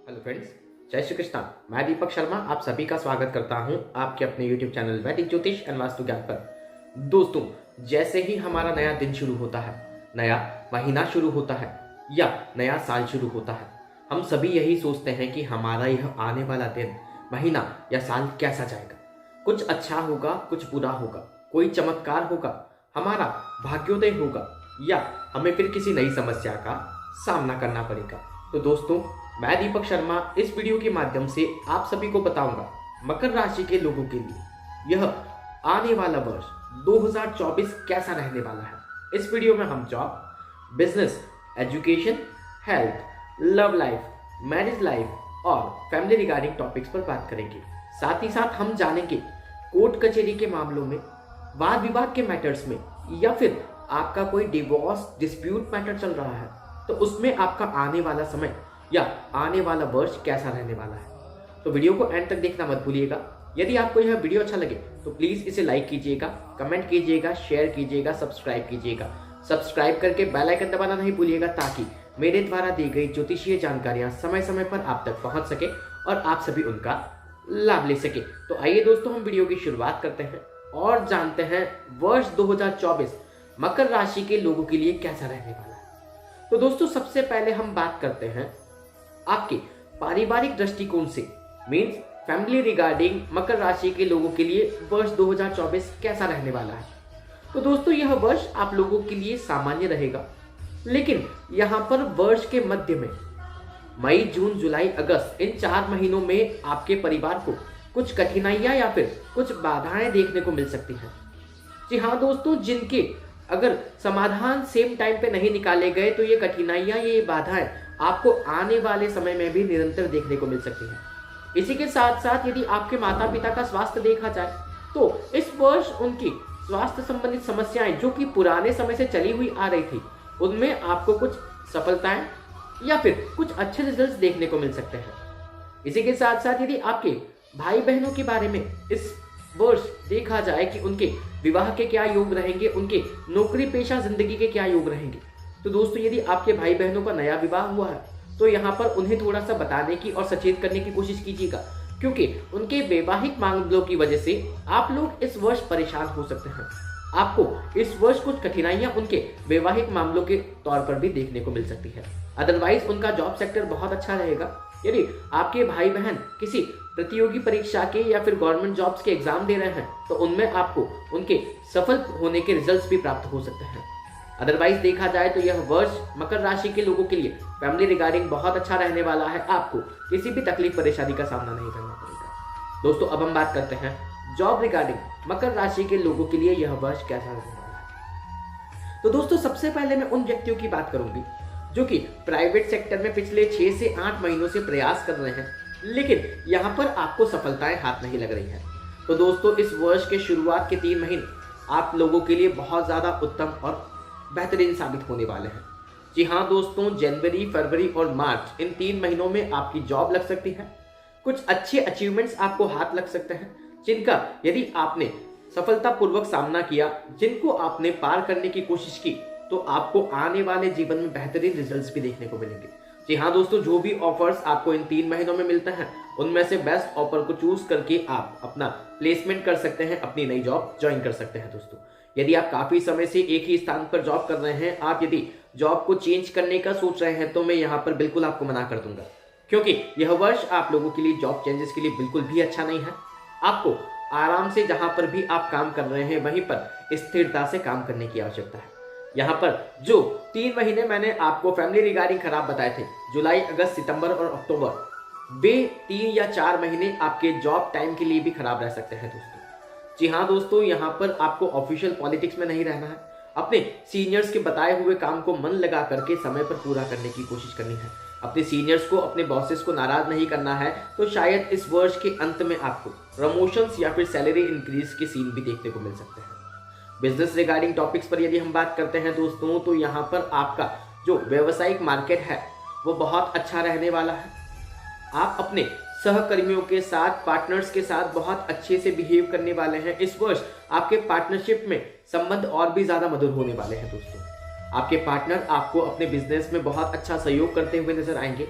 Hello friends, जय श्री कृष्णा। मैं दीपक शर्मा आप सभी का स्वागत करता हूं आपके अपने यूट्यूब चैनल वैदिक ज्योतिष एंड वास्तु ज्ञान पर। दोस्तों, जैसे ही हमारा नया दिन शुरू होता है, नया महीना शुरू होता है या नया साल शुरू होता है, हम सभी यही सोचते हैं कि हमारा यह आने वाला दिन, महीना या साल कैसा जाएगा। कुछ अच्छा होगा, कुछ बुरा होगा, कोई चमत्कार होगा, हमारा भाग्योदय होगा या हमें फिर किसी नई समस्या का सामना करना पड़ेगा। तो दोस्तों, मैं दीपक शर्मा इस वीडियो के माध्यम से आप सभी को बताऊंगा मकर राशि के लोगों के लिए यह आने वाला वर्ष 2024 कैसा रहने वाला है। इस वीडियो में हम job, business, education, health, love life, marriage life और फैमिली रिगार्डिंग टॉपिक्स पर बात करेंगे। साथ ही साथ हम जानेंगे कोर्ट कचहरी के मामलों में, वाद विवाद के मैटर्स में या फिर आपका कोई डिवोर्स डिस्प्यूट मैटर चल रहा है तो उसमें आपका आने वाला समय या आने वाला वर्ष कैसा रहने वाला है। तो वीडियो को एंड तक देखना मत भूलिएगा। यदि आपको यह वीडियो अच्छा लगे तो प्लीज इसे लाइक कीजिएगा, कमेंट कीजिएगा, शेयर कीजिएगा, सब्सक्राइब कीजिएगा। सब्सक्राइब करके बेल आइकन दबाना नहीं भूलिएगा ताकि मेरे द्वारा दी गई ज्योतिषीय जानकारियां समय समय पर आप तक पहुंच सके और आप सभी उनका लाभ ले सके। तो आइए दोस्तों, हम वीडियो की शुरुआत करते हैं और जानते हैं वर्ष 2024 मकर राशि के लोगों के लिए कैसा रहने वाला है। तो दोस्तों, सबसे पहले हम बात करते हैं आपके पारिवारिक दृष्टिकोण से, मीन्स फैमिली रिगार्डिंग मकर राशि के लोगों के लिए वर्ष 2024 कैसा रहने वाला है। तो दोस्तों, यह वर्ष आप लोगों के लिए सामान्य रहेगा, लेकिन यहाँ पर वर्ष के मध्य में मई, जून, जुलाई, अगस्त इन 4 महीनों में आपके परिवार को कुछ कठिनाइयां या फिर कुछ बाधाएं देखने को मिल सकती हैं। जी हाँ दोस्तों, जिनके अगर समाधान सेम टाइम पे नहीं निकाले गए तो ये कठिनाइयां, ये बाधाएं आपको आने वाले समय में भी निरंतर देखने को मिल सकती हैं। इसी के साथ साथ यदि आपके माता पिता का स्वास्थ्य देखा जाए तो इस वर्ष उनकी स्वास्थ्य संबंधित समस्याएं जो कि पुराने समय से चली हुई आ रही थी, उनमें आपको कुछ सफलताएं या फिर कुछ अच्छे रिजल्ट्स देखने को मिल सकते हैं। इसी के साथ साथ यदि आपके भाई बहनों के बारे में इस वर्ष देखा जाए कि उनके विवाह के क्या योग रहेंगे, उनके नौकरी पेशा जिंदगी के क्या योग रहेंगे, तो दोस्तों यदि आपके भाई बहनों का नया विवाह हुआ है तो यहाँ पर उन्हें थोड़ा सा बताने की और सचेत करने की कोशिश कीजिएगा, क्योंकि उनके वैवाहिक मामलों की वजह से आप लोग इस वर्ष परेशान हो सकते हैं। आपको इस वर्ष कुछ कठिनाइयां उनके वैवाहिक मामलों के तौर पर भी देखने को मिल सकती है। अदरवाइज उनका जॉब सेक्टर बहुत अच्छा रहेगा। यदि आपके भाई बहन किसी प्रतियोगी परीक्षा के या फिर गवर्नमेंट जॉब्स के एग्जाम दे रहे हैं तो उनमें आपको उनके सफल होने के रिजल्ट्स भी प्राप्त हो सकते हैं। अदरवाइज देखा जाए तो यह वर्ष मकर राशि के लोगों के लिए फैमिली रिगार्डिंग बहुत अच्छा रहने वाला है। आपको किसी भी तकलीफ परेशानी का सामना नहीं करना पड़ेगा। दोस्तों, अब हम बात करते हैं जॉब रिगार्डिंग मकर राशि के लोगों के लिए यह वर्ष कैसा रहने वाला है। तो दोस्तों, सबसे पहले मैं उन व्यक्तियों की बात करूंगी जो कि प्राइवेट सेक्टर में पिछले 6 से 8 महीनों से प्रयास कर रहे हैं, लेकिन यहाँ पर आपको सफलताएं हाथ नहीं लग रही हैं। तो दोस्तों, इस वर्ष के शुरुआत के 3 महीने आप लोगों के लिए बहुत ज्यादा उत्तम और बेहतरीन साबित होने वाले हैं। जी हाँ दोस्तों, जनवरी, फरवरी और मार्च इन 3 महीनों में आपकी जॉब लग सकती है। कुछ अच्छे अचीवमेंट्स आपको हाथ लग सकते हैं, जिनका यदि आपने सफलतापूर्वक सामना किया, जिनको आपने पार करने की कोशिश की, तो आपको आने वाले जीवन में बेहतरीन रिजल्ट्स भी देखने को मिलेंगे। जी हाँ दोस्तों, जो भी ऑफर्स आपको इन 3 महीनों में मिलते हैं उनमें से बेस्ट ऑफर को चूज करके आप अपना प्लेसमेंट कर सकते हैं, अपनी नई जॉब ज्वाइन कर सकते हैं। दोस्तों, यदि आप काफी समय से एक ही स्थान पर जॉब कर रहे हैं, आप यदि जॉब को चेंज करने का सोच रहे हैं, तो मैं यहाँ पर बिल्कुल आपको मना कर दूंगा, क्योंकि यह वर्ष आप लोगों के लिए जॉब चेंजेस के लिए बिल्कुल भी अच्छा नहीं है। आपको आराम से जहां पर भी आप काम कर रहे हैं वहीं पर स्थिरता से काम करने की आवश्यकता है। यहाँ पर जो 3 महीने मैंने आपको फैमिली रिगार्डिंग खराब बताए थे, जुलाई, अगस्त, सितंबर और अक्टूबर, वे 3 या 4 महीने आपके जॉब टाइम के लिए भी खराब रह सकते हैं। दोस्तों, जी हाँ दोस्तों, यहाँ पर आपको ऑफिशियल पॉलिटिक्स में नहीं रहना है। अपने सीनियर्स के बताए हुए काम को मन लगा करके समय पर पूरा करने की कोशिश करनी है। अपने सीनियर्स को, अपने बॉसेस को नाराज नहीं करना है। तो शायद इस वर्ष के अंत में आपको प्रमोशंस या फिर सैलरी इंक्रीज के सीन भी देखने को मिल सकते हैं। बिजनेस रिगार्डिंग टॉपिक्स पर यदि हम बात करते हैं दोस्तों, तो यहाँ पर आपका जो व्यावसायिक मार्केट है वो बहुत अच्छा रहने वाला है। आप अपने सहकर्मियों के साथ, पार्टनर्स के साथ बहुत अच्छे से बिहेव करने वाले हैं। इस वर्ष आपके पार्टनरशिप में संबंध और भी ज्यादा मधुर होने वाले हैं। दोस्तों, आपके पार्टनर आपको अपने बिजनेस में बहुत अच्छा सहयोग करते हुए नजर आएंगे।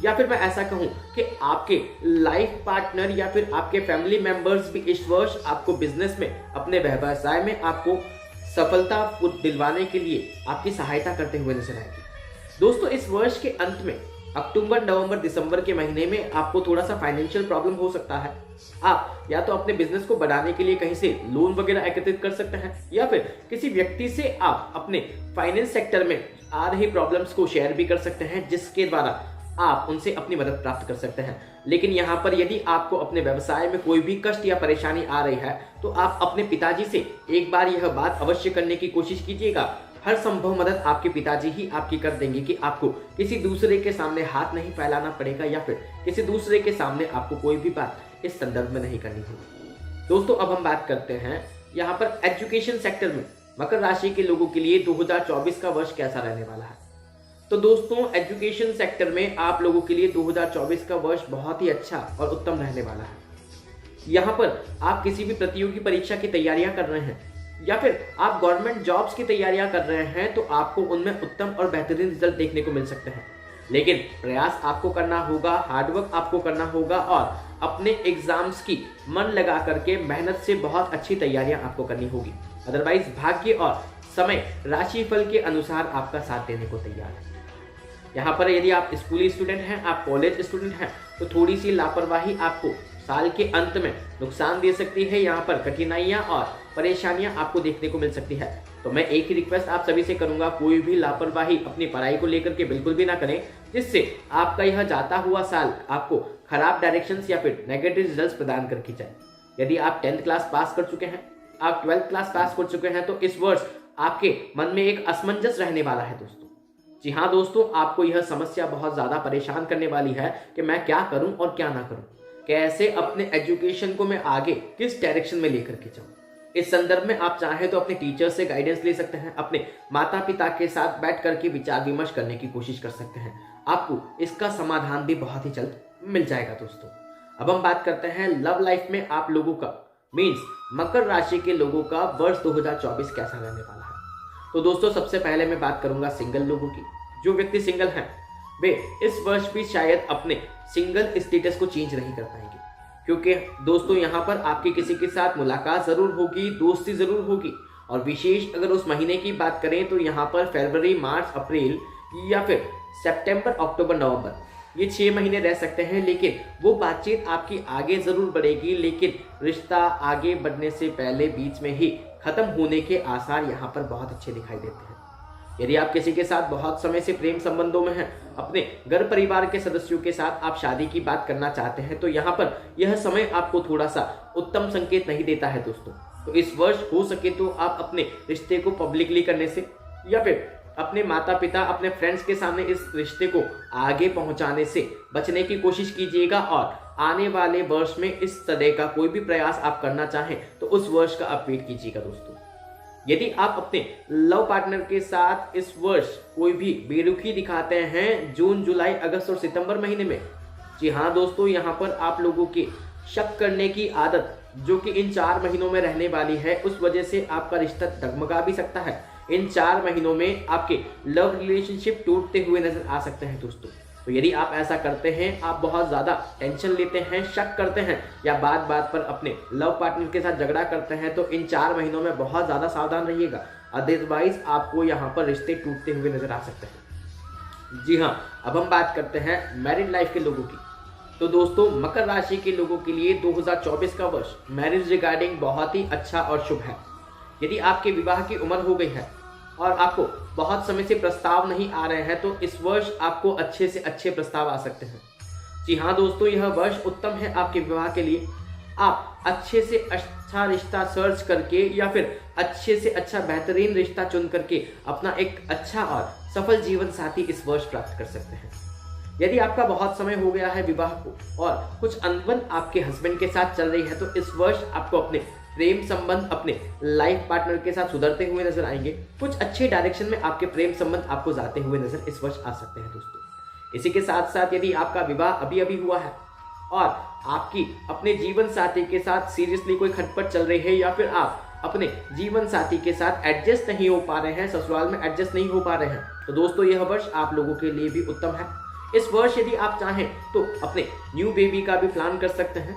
या फिर मैं ऐसा कहूं कि आपके लाइफ पार्टनर या फिर आपके फैमिली मेंबर्स भी इस वर्ष आपको बिजनेस में, अपने व्यवसाय में आपको सफलता दिलवाने के लिए आपकी सहायता करते हुए नजर आएगी। दोस्तों, इस वर्ष के अंत में अक्टूबर, नवंबर, दिसंबर के महीने में आपको थोड़ा सा फाइनेंशियल प्रॉब्लम हो सकता है। आप या तो अपने बिजनेस को बढ़ाने के लिए कहीं से लोन वगैरह एकत्रित कर सकते हैं, या फिर किसी व्यक्ति से आप अपने फाइनेंस सेक्टर में आ रही प्रॉब्लम्स को शेयर भी कर सकते हैं, जिसके द्वारा आप उनसे अपनी मदद प्राप्त कर सकते हैं। लेकिन यहाँ पर यदि आपको अपने व्यवसाय में कोई भी कष्ट या परेशानी आ रही है तो आप अपने पिताजी से एक बार यह बात अवश्य करने की कोशिश कीजिएगा। हर संभव मदद आपके पिताजी ही आपकी कर देंगे कि आपको किसी दूसरे के सामने हाथ नहीं फैलाना पड़ेगा, या फिर किसी दूसरे के सामने आपको कोई भी बात इस संदर्भ में नहीं करनी होगी। दोस्तों, अब हम बात करते हैं यहाँ पर एजुकेशन सेक्टर में मकर राशि के लोगों के लिए 2024 का वर्ष कैसा रहने वाला है। तो दोस्तों, एजुकेशन सेक्टर में आप लोगों के लिए 2024 का वर्ष बहुत ही अच्छा और उत्तम रहने वाला है। यहाँ पर आप किसी भी प्रतियोगी परीक्षा की तैयारियां कर रहे हैं या फिर आप गवर्नमेंट जॉब्स की तैयारियां कर रहे हैं तो आपको उनमें उत्तम और बेहतरीन रिजल्ट देखने को मिल सकते हैं। लेकिन प्रयास आपको करना होगा, हार्डवर्क आपको करना होगा और अपने एग्जाम्स की मन लगा करके मेहनत से बहुत अच्छी तैयारियां आपको करनी होगी। अदरवाइज भाग्य और समय राशिफल के अनुसार आपका साथ देने को तैयार है। यहाँ पर यदि आप स्कूली स्टूडेंट हैं, आप कॉलेज स्टूडेंट हैं, तो थोड़ी सी लापरवाही आपको साल के अंत में नुकसान दे सकती है। यहाँ पर कठिनाइयाँ और परेशानियाँ आपको देखने को मिल सकती है। तो मैं एक ही रिक्वेस्ट आप सभी से करूंगा, कोई भी लापरवाही अपनी पढ़ाई को लेकर के बिल्कुल भी ना करें, जिससे आपका यह जाता हुआ साल आपको खराब डायरेक्शंस या फिर नेगेटिव रिजल्ट्स प्रदान करके जाए। यदि आप 10th क्लास पास कर चुके हैं, आप 12th क्लास पास कर चुके हैं, तो इस वर्ष आपके मन में एक असमंजस रहने वाला है दोस्तों। जी हाँ दोस्तों, आपको यह समस्या बहुत ज़्यादा परेशान करने वाली है कि मैं क्या करूं और क्या ना करूं, कैसे अपने एजुकेशन को मैं आगे किस डायरेक्शन में लेकर के जाऊं। इस संदर्भ में आप चाहें तो अपने टीचर से गाइडेंस ले सकते हैं, अपने माता पिता के साथ बैठ करके विचार विमर्श करने की कोशिश कर सकते हैं। आपको इसका समाधान भी बहुत ही जल्द मिल जाएगा दोस्तों। अब हम बात करते हैं लव लाइफ में आप लोगों का, मीन्स मकर राशि के लोगों का वर्ष 2024 कैसा रहने वाला है। तो दोस्तों, सबसे पहले मैं बात करूंगा सिंगल लोगों की। जो व्यक्ति सिंगल हैं वे इस वर्ष भी शायद अपने सिंगल स्टेटस को चेंज नहीं कर पाएंगे, क्योंकि दोस्तों यहाँ पर आपकी किसी के साथ मुलाकात जरूर होगी, दोस्ती जरूर होगी। और विशेष अगर उस महीने की बात करें तो यहाँ पर फरवरी, मार्च, अप्रैल या फिर सितंबर, अक्टूबर, नवंबर, ये 6 महीने रह सकते हैं। लेकिन वो बातचीत आपकी आगे जरूर बढ़ेगी, लेकिन रिश्ता आगे बढ़ने से पहले बीच में ही खत्म होने के आसार यहाँ पर बहुत अच्छे दिखाई देते हैं। यदि आप किसी के साथ बहुत समय से प्रेम संबंधों में हैं, अपने घर परिवार के सदस्यों के साथ आप शादी की बात करना चाहते हैं, तो यहाँ पर यह समय आपको थोड़ा सा उत्तम संकेत नहीं देता है दोस्तों। तो इस वर्ष हो सके तो आप अपने रिश्ते को पब्लिकली करने से या फिर अपने माता पिता, अपने फ्रेंड्स के सामने इस रिश्ते को आगे पहुंचाने से बचने की कोशिश कीजिएगा। और आने वाले वर्ष में इस तरह का कोई भी प्रयास आप करना चाहें तो उस वर्ष का आप वेट कीजिएगा दोस्तों। यदि आप अपने लव पार्टनर के साथ इस वर्ष कोई भी बेरुखी दिखाते हैं जून, जुलाई, अगस्त और सितंबर महीने में, जी हाँ दोस्तों, यहाँ पर आप लोगों की शक करने की आदत जो कि इन 4 महीनों में रहने वाली है, उस वजह से आपका रिश्ता डगमगा भी सकता है। इन 4 महीनों में आपके लव रिलेशनशिप टूटते हुए नजर आ सकते हैं दोस्तों। तो यदि आप ऐसा करते हैं, आप बहुत ज़्यादा टेंशन लेते हैं, शक करते हैं या बात बात पर अपने लव पार्टनर के साथ झगड़ा करते हैं, तो इन 4 महीनों में बहुत ज़्यादा सावधान रहिएगा। अदरवाइज आपको यहाँ पर रिश्ते टूटते हुए नजर आ सकते हैं। जी हाँ, अब हम बात करते हैं मैरिड लाइफ के लोगों की। तो दोस्तों, मकर राशि के लोगों के लिए 2024 का वर्ष मैरिज रिगार्डिंग बहुत ही अच्छा और शुभ है। यदि आपके विवाह की उम्र हो गई है और आपको बहुत समय से प्रस्ताव नहीं आ रहे हैं, तो इस वर्ष आपको अच्छे से अच्छे प्रस्ताव आ सकते हैं। जी हाँ दोस्तों, यह वर्ष उत्तम है आपके विवाह के लिए। आप अच्छे से अच्छा रिश्ता सर्च करके या फिर अच्छे से अच्छा बेहतरीन रिश्ता चुन करके अपना एक अच्छा और सफल जीवन साथी इस वर्ष प्राप्त कर सकते हैं। यदि आपका बहुत समय हो गया है विवाह को और कुछ अनबन आपके हस्बैंड के साथ चल रही है, तो इस वर्ष आपको अपने प्रेम संबंध अपने लाइफ पार्टनर के साथ सुधरते हुए नजर आएंगे। कुछ अच्छे डायरेक्शन में आपके प्रेम संबंध आपको जाते हुए नजर इस वर्ष आ सकते हैं दोस्तों। इसी के साथ साथ यदि आपका विवाह अभी अभी हुआ है और आपकी अपने जीवन साथी के साथ सीरियसली कोई खटपट चल रही है या फिर आप अपने जीवन साथी के साथ एडजस्ट नहीं हो पा रहे हैं, ससुराल में एडजस्ट नहीं हो पा रहे हैं, तो दोस्तों यह वर्ष आप लोगों के लिए भी उत्तम है। इस वर्ष यदि आप चाहें तो अपने न्यू बेबी का भी प्लान कर सकते हैं।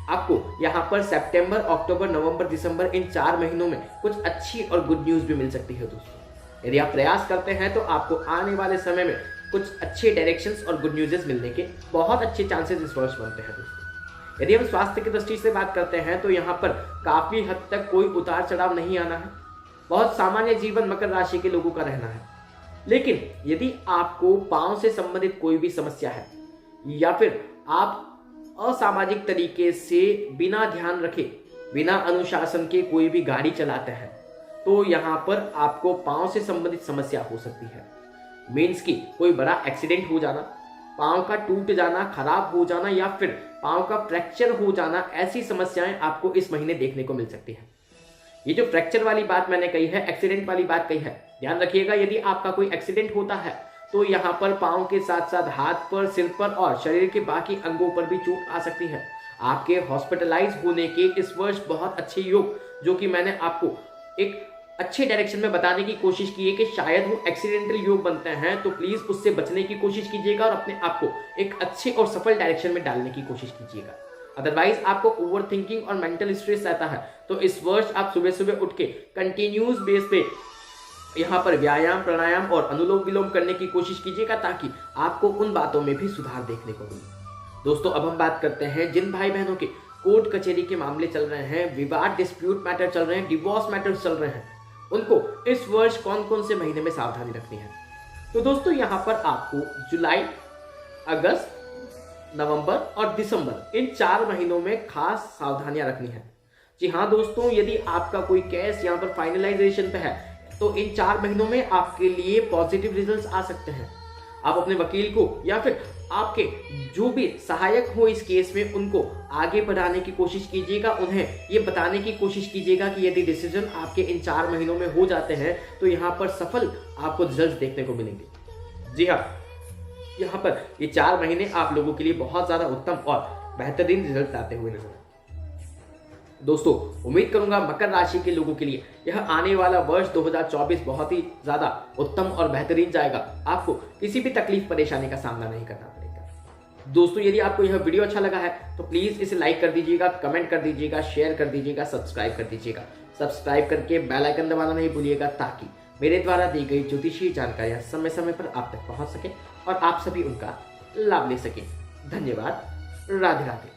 आपको यहाँ पर सितंबर, अक्टूबर, नवंबर, दिसंबर इन 4 महीनों में कुछ अच्छी और गुड न्यूज़ भी मिल सकती है दोस्तों। यदि आप प्रयास करते हैं तो आपको आने वाले समय में कुछ अच्छे डायरेक्शंस और गुड न्यूज़ मिलने के बहुत अच्छे चांसेस इस वर्ष बनते हैं दोस्तों। यदि हम स्वास्थ्य की दृष्टि से बात करते हैं तो यहाँ पर काफ़ी हद तक कोई उतार चढ़ाव नहीं आना है। बहुत सामान्य जीवन मकर राशि के लोगों का रहना है। लेकिन यदि आपको पाँव से संबंधित कोई भी समस्या है या फिर आप असामाजिक तरीके से बिना ध्यान रखे, बिना अनुशासन के कोई भी गाड़ी चलाते हैं तो यहाँ पर आपको पाँव से संबंधित समस्या हो सकती है। मीन्स कि कोई बड़ा एक्सीडेंट हो जाना, पाँव का टूट जाना, खराब हो जाना या फिर पाँव का फ्रैक्चर हो जाना, ऐसी समस्याएं आपको इस महीने देखने को मिल सकती है। ये जो फ्रैक्चर वाली बात मैंने कही है, एक्सीडेंट वाली बात कही है, ध्यान रखिएगा। यदि आपका कोई एक्सीडेंट होता है तो यहाँ पर पाँव के साथ साथ हाथ पर, सिर पर और शरीर के बाकी अंगों पर भी चोट आ सकती है। आपके हॉस्पिटलाइज होने के इस वर्ष बहुत अच्छे योग, जो कि मैंने आपको एक अच्छे डायरेक्शन में बताने की कोशिश की है कि शायद वो एक्सीडेंटल योग बनते हैं, तो प्लीज उससे बचने की कोशिश कीजिएगा और अपने आप को एक अच्छे और सफल डायरेक्शन में डालने की कोशिश कीजिएगा। अदरवाइज आपको ओवर थिंकिंग और मेंटल स्ट्रेस रहता है, तो इस वर्ष आप सुबह सुबह उठ के कंटिन्यूस बेस पे यहाँ पर व्यायाम, प्राणायाम और अनुलोम विलोम करने की कोशिश कीजिएगा ताकि आपको उन बातों में भी सुधार देखने को मिले। दोस्तों, अब हम बात करते हैं जिन भाई बहनों के कोर्ट कचहरी के मामले चल रहे हैं, विवाद, डिस्प्यूट मैटर चल रहे हैं, डिवोर्स मैटर चल रहे हैं, उनको इस वर्ष कौन कौन से महीने में सावधानी रखनी है। तो दोस्तों, यहाँ पर आपको जुलाई, अगस्त, नवंबर और दिसंबर इन 4 महीनों में खास सावधानियां रखनी है। जी हाँ दोस्तों, यदि आपका कोई केस यहाँ पर फाइनलाइजेशन पे है तो इन 4 महीनों में आपके लिए पॉजिटिव रिजल्ट्स आ सकते हैं। आप अपने वकील को या फिर आपके जो भी सहायक हो इस केस में, उनको आगे बढ़ाने की कोशिश कीजिएगा। उन्हें ये बताने की कोशिश कीजिएगा कि यदि डिसीजन आपके इन 4 महीनों में हो जाते हैं तो यहाँ पर सफल आपको रिजल्ट देखने को मिलेंगे। जी हाँ, यहाँ पर ये 4 महीने आप लोगों के लिए बहुत ज़्यादा उत्तम और बेहतरीन रिजल्ट आते हुए नजर आए। दोस्तों, उम्मीद करूंगा मकर राशि के लोगों के लिए यह आने वाला वर्ष 2024 बहुत ही ज्यादा उत्तम और बेहतरीन जाएगा। आपको किसी भी तकलीफ परेशानी का सामना नहीं करना पड़ेगा। दोस्तों, यदि आपको यह वीडियो अच्छा लगा है तो प्लीज इसे लाइक कर दीजिएगा, कमेंट कर दीजिएगा, शेयर कर दीजिएगा, सब्सक्राइब कर दीजिएगा। सब्सक्राइब करके बेल आइकन दबाना नहीं भूलिएगा ताकि मेरे द्वारा दी गई ज्योतिषीय जानकारियां समय समय पर आप तक पहुंच सके और आप सभी उनका लाभ ले सके। धन्यवाद। राधे राधे।